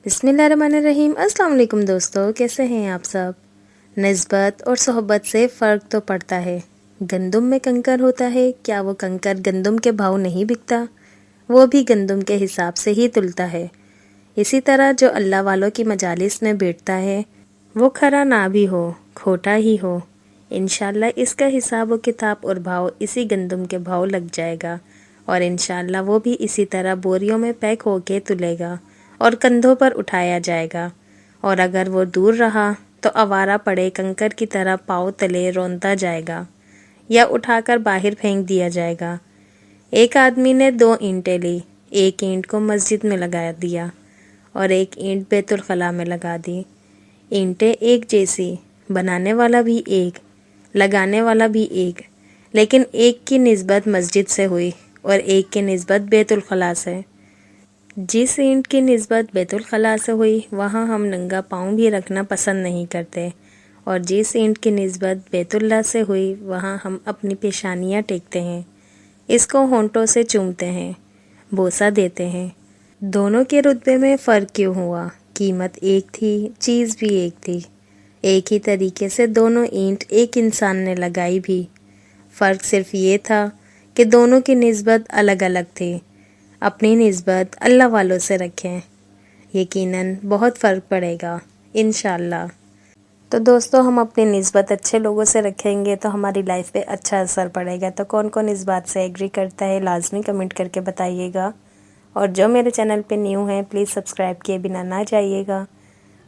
बिस्मिल्लाहिर्रहमानिर्रहीम। अस्सलाम वालेकुम दोस्तों, कैसे हैं आप सब। निस्बत और सोहबत से फ़र्क तो पड़ता है। गंदम में कंकर होता है, क्या वो कंकर गंदम के भाव नहीं बिकता? वो भी गंदम के हिसाब से ही तुलता है। इसी तरह जो अल्लाह वालों की मजालिस में बैठता है वो खरा ना भी हो, खोटा ही हो, इंशाल्लाह इसका हिसाब व किताब और भाव इसी गंदम के भाव लग जाएगा और इंशाल्लाह वो भी इसी तरह बोरियों में पैक होके तुलेगा और कंधों पर उठाया जाएगा। और अगर वो दूर रहा तो आवारा पड़े कंकर की तरह पाँव तले रोंता जाएगा या उठाकर बाहर फेंक दिया जाएगा। एक आदमी ने 2 ईंटें ली, एक ईंट को मस्जिद में लगा दिया और एक ईंट बैतुल खला में लगा दी। ईंटें एक जैसी, बनाने वाला भी एक, लगाने वाला भी एक, लेकिन एक की निस्बत मस्जिद से हुई और एक की निस्बत बैतुल खला से। जिस ईंट की निस्बत बैतुल खला से हुई वहाँ हम नंगा पाँव भी रखना पसंद नहीं करते और जिस ईंट की निस्बत बैतुल्लाह से हुई वहाँ हम अपनी पेशानियाँ टेकते हैं, इसको होंठों से चूमते हैं, बोसा देते हैं। दोनों के रुतबे में फ़र्क क्यों हुआ? कीमत एक थी, चीज़ भी एक थी। एक ही तरीके से दोनों ईंट एक इंसान ने लगाई भी। फ़र्क सिर्फ ये था कि दोनों की निस्बत अलग अलग थी। अपनी निस्बत अल्लाह वालों से रखें, यकीनन बहुत फ़र्क पड़ेगा इंशाल्लाह। तो दोस्तों, हम अपनी निस्बत अच्छे लोगों से रखेंगे तो हमारी लाइफ पे अच्छा असर पड़ेगा। तो कौन कौन इस बात से एग्री करता है लाजमी कमेंट करके बताइएगा। और जो मेरे चैनल पे न्यू हैं प्लीज़ सब्सक्राइब किए बिना ना जाइएगा।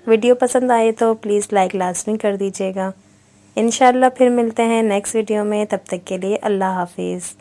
वीडियो पसंद आए तो प्लीज़ लाइक लाजमी कर दीजिएगा। इंशाल्लाह फिर मिलते हैं नेक्स्ट वीडियो में, तब तक के लिए अल्लाह हाफिज़।